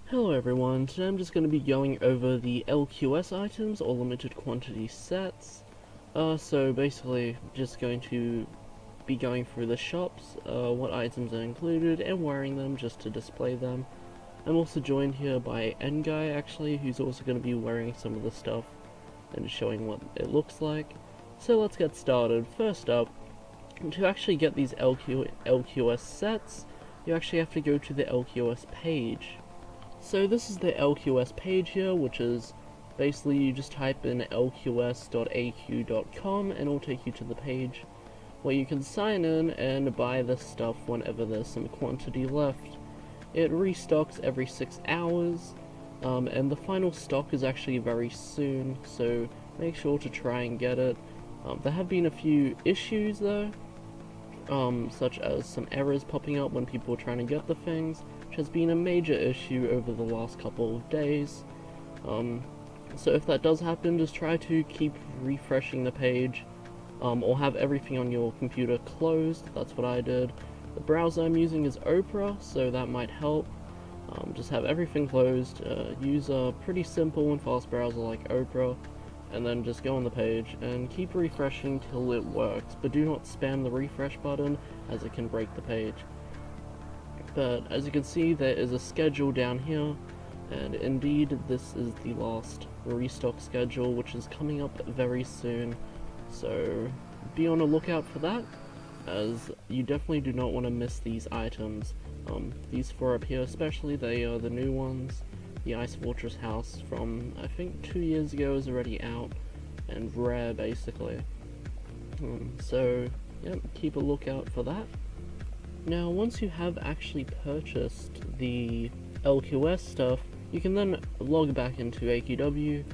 Hello everyone, today I'm just going to be going over the LQS items, or limited quantity sets. So basically, just going to be going through the shops, what items are included, and wearing them just to display them. I'm also joined here by Nguys actually, who's also going to be wearing some of the stuff and showing what it looks like. So let's get started. First up, to actually get these LQS sets, you actually have to go to the LQS page. So this is the LQS page here, which is basically you just type in lqs.aq.com and it'll take you to the page where you can sign in and buy this stuff whenever there's some quantity left. It restocks every 6 hours, and the final stock is actually very soon, so make sure to try and get it. There have been a few issues though, such as some errors popping up when people are trying to get the things, which has been a major issue over the last couple of days. So if that does happen, just try to keep refreshing the page, or have everything on your computer closed. That's what I did. The browser I'm using is Opera, so that might help. Just have everything closed, use a pretty simple and fast browser like Opera, and then just go on the page and keep refreshing till it works, but do not spam the refresh button as it can break the page. But as you can see, there is a schedule down here, and indeed this is the last restock schedule, which is coming up very soon, so be on the lookout for that, as you definitely do not want to miss these items. These four up here especially, they are the new ones. The Ice Fortress house from, I think, 2 years ago is already out, and rare basically. So, yep, keep a lookout for that. Now, once you have actually purchased the LQS stuff, you can then log back into AQW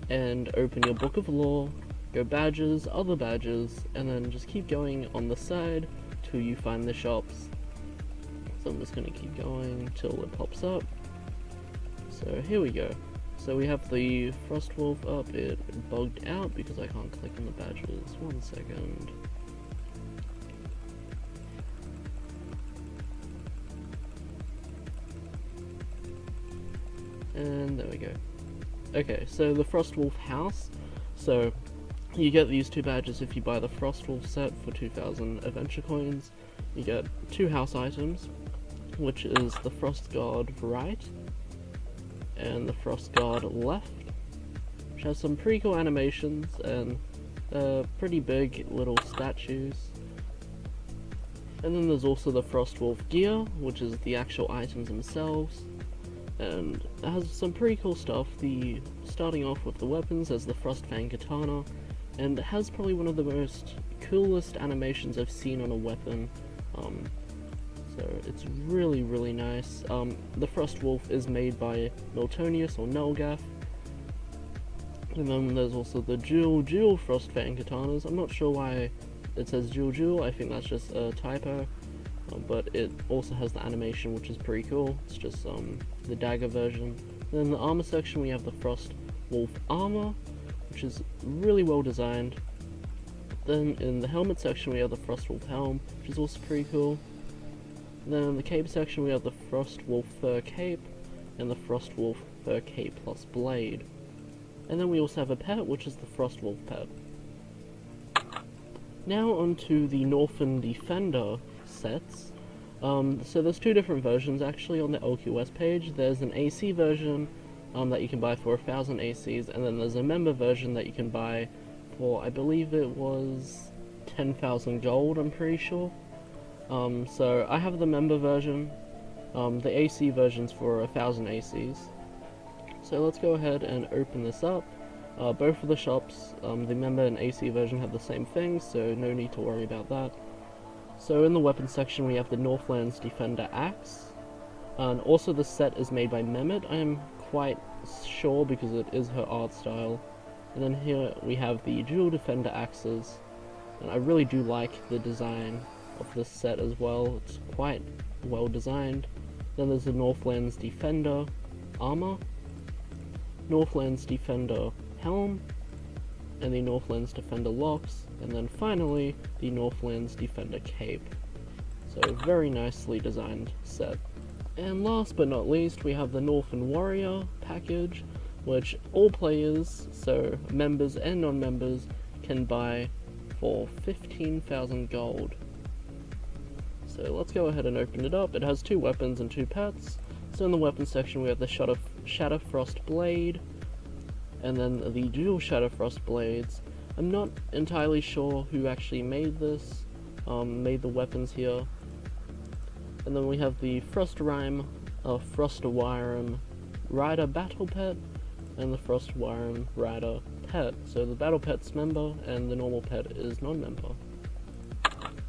and open your Book of Lore, go badges, other badges, and then just keep going on the side till you find the shops. So I'm just going to keep going till it pops up. So here we go. So we have the Frostwolf up. It bugged out because I can't click on the badges. 1 second. And there we go. Okay, so the Frostwolf house. So you get these 2 badges if you buy the Frostwolf set for 2,000 adventure coins. You get 2 house items, which is the Frost Guard right and the Frost Guard left, which has some pretty cool animations and pretty big little statues. And then there's also the Frostwolf gear, which is the actual items themselves, and it has some pretty cool stuff. Starting off with the weapons, there's the Frostfang katana, and it has probably one of the most coolest animations I've seen on a weapon. So it's really, really nice. The Frostwolf is made by Miltonius or Nelgath. And then there's also the dual Frostfang katanas. I'm not sure why it says dual, I think that's just a typo. But it also has the animation, which is pretty cool. It's just the dagger version. Then in the armor section we have the Frostwolf armor, which is really well designed. Then in the helmet section we have the Frostwolf helm, which is also pretty cool. Then in the cape section we have the Frostwolf fur cape and the Frostwolf fur cape plus blade. And then we also have a pet, which is the Frostwolf pet. Now onto the Northland Defender sets. So there's 2 different versions actually on the LQS page. There's an AC version that you can buy for 1,000 ACs, and then there's a member version that you can buy for, I believe it was 10,000 gold, I'm pretty sure. So I have the member version. The AC version's for 1,000 ACs. So let's go ahead and open this up. Both of the shops, the member and AC version, have the same thing, so no need to worry about that. So in the weapon section we have the Northland's Defender Axe, and also the set is made by Mehmet, I am quite sure, because it is her art style. And then here we have the dual Defender Axes, and I really do like the design of this set as well. It's quite well designed. Then there's the Northland's Defender armor, Northland's Defender helm, and the Northland's Defender locks, and then finally the Northland's Defender cape. So very nicely designed set. And last but not least, we have the Northland Warrior package, which all players, so members and non-members, can buy for 15,000 gold. So let's go ahead and open it up. It has 2 weapons and 2 pets. So in the weapons section we have the Shatterfrost Blade, and then the dual Shatterfrost Blades. I'm not entirely sure who actually made this, made the weapons here. And then we have the Frostwolf Rider Battle Pet, and the Frostwolf Rider Pet. So the Battle Pet's member, and the normal pet is non-member.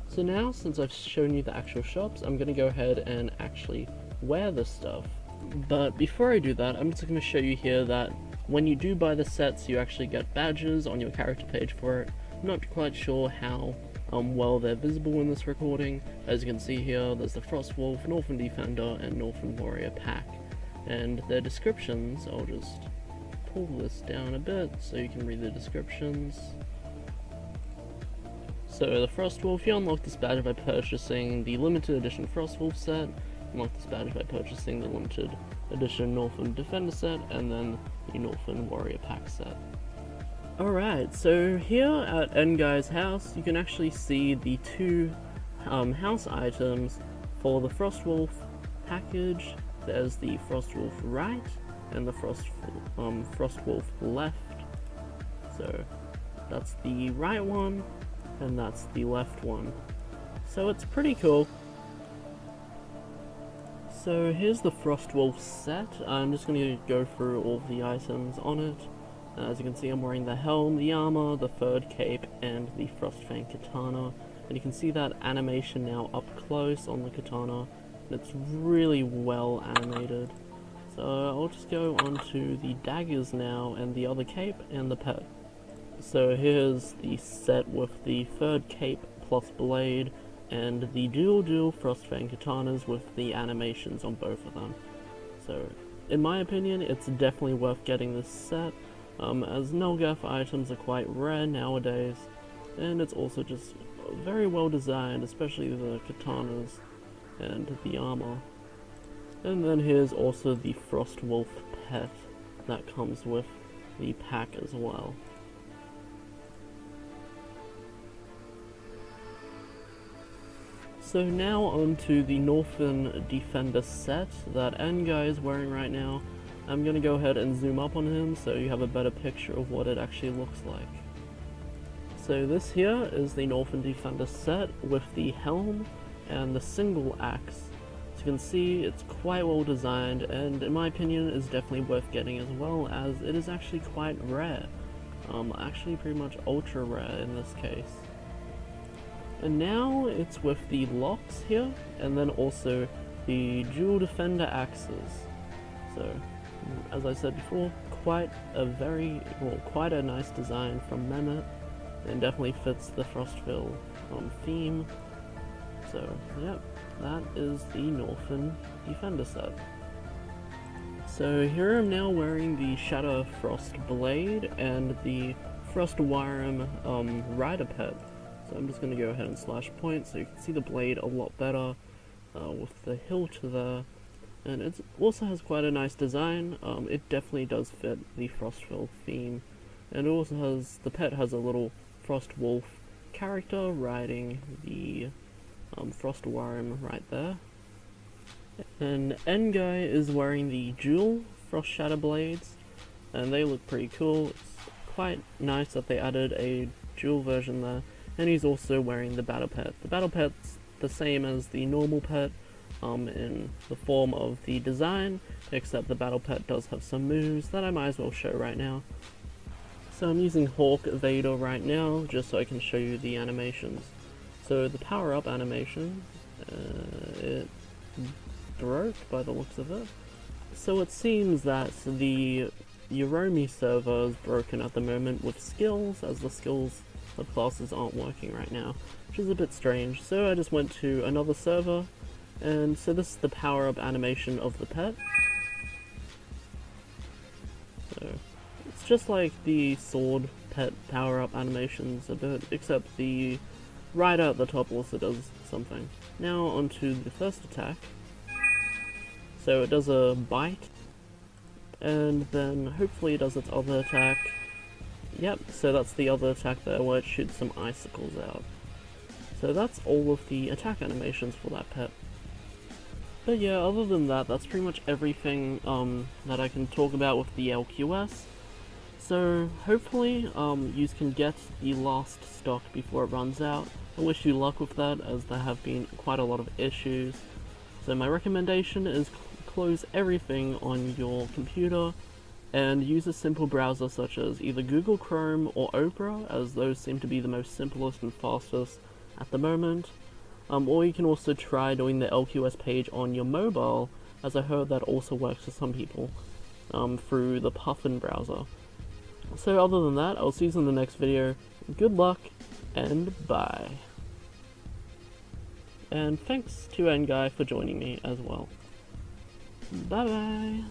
So now, since I've shown you the actual shops, I'm going to go ahead and actually wear this stuff. But before I do that, I'm just going to show you here that when you do buy the sets, you actually get badges on your character page for it. I'm not quite sure how well they're visible in this recording. As you can see here, there's the Frostwolf, Northland Defender, and Northland Warrior pack. And their descriptions, I'll just pull this down a bit so you can read the descriptions. So the Frostwolf, you unlock this badge by purchasing the limited edition Frostwolf set, unlock this badge by purchasing the limited edition Northland Defender set, and then the Northland Warrior pack set. Alright, so here at Nguys House, you can actually see the 2 house items for the Frostwolf package. There's the Frostwolf right, and the Frostwolf left. So that's the right one, and that's the left one. So it's pretty cool. So here's the Frostwolf set. I'm just going to go through all of the items on it. As you can see, I'm wearing the helm, the armor, the third cape, and the Frostfang katana. And you can see that animation now up close on the katana. And it's really well animated. So I'll just go on to the daggers now, and the other cape, and the pet. So here's the set with the third cape plus blade, and the dual Frostfang katanas with the animations on both of them. So in my opinion, it's definitely worth getting this set, as Nulgath items are quite rare nowadays, and it's also just very well designed, especially the katanas and the armor. And then here's also the Frostwolf pet that comes with the pack as well. So now onto the Northland Defender set that Nguys is wearing right now. I'm going to go ahead and zoom up on him so you have a better picture of what it actually looks like. So this here is the Northland Defender set with the helm and the single axe. As you can see, it's quite well designed, and in my opinion is definitely worth getting as well, as it is actually quite rare. Actually pretty much ultra rare in this case. And now it's with the locks here, and then also the dual defender axes. So, as I said before, quite a nice design from Mehmet, and definitely fits the Frostville theme. So, yep, that is the Northland Defender set. So here I'm now wearing the Shatterfrost Blade and the Frostwolf Rider Pet. So I'm just going to go ahead and slash point so you can see the blade a lot better with the hilt there. And it also has quite a nice design. It definitely does fit the Frostville theme. And it also has, the pet has a little Frostwolf character riding the Frostwolf right there. And Nguys is wearing the dual Frost Shatter Blades, and they look pretty cool. It's quite nice that they added a dual version there. And he's also wearing the Battle Pet. The Battle Pet's the same as the normal pet in the form of the design, except the Battle Pet does have some moves that I might as well show right now. So I'm using Hawk Vader right now, just so I can show you the animations. So the Powerup Animation, it broke by the looks of it. So it seems that the Yoromi server is broken at the moment with skills, as the skills of classes aren't working right now, which is a bit strange. So I just went to another server, and so this is the Powerup animation of the pet. So it's just like the sword pet Powerup animations a bit, except the rider at the top also does something. Now onto the first attack. So it does a bite, and then hopefully it does its other attack. Yep, so that's the other attack there where it shoots some icicles out. So that's all of the attack animations for that pet. But yeah, other than that, that's pretty much everything that I can talk about with the LQS. So hopefully you can get the last stock before it runs out. I wish you luck with that, as there have been quite a lot of issues. So my recommendation is close everything on your computer and use a simple browser such as either Google Chrome or Opera, as those seem to be the most simplest and fastest at the moment. Or you can also try doing the LQS page on your mobile, as I heard that also works for some people, through the Puffin browser. So other than that, I'll see you in the next video. Good luck, and bye. And thanks to Nguys for joining me as well. Bye bye.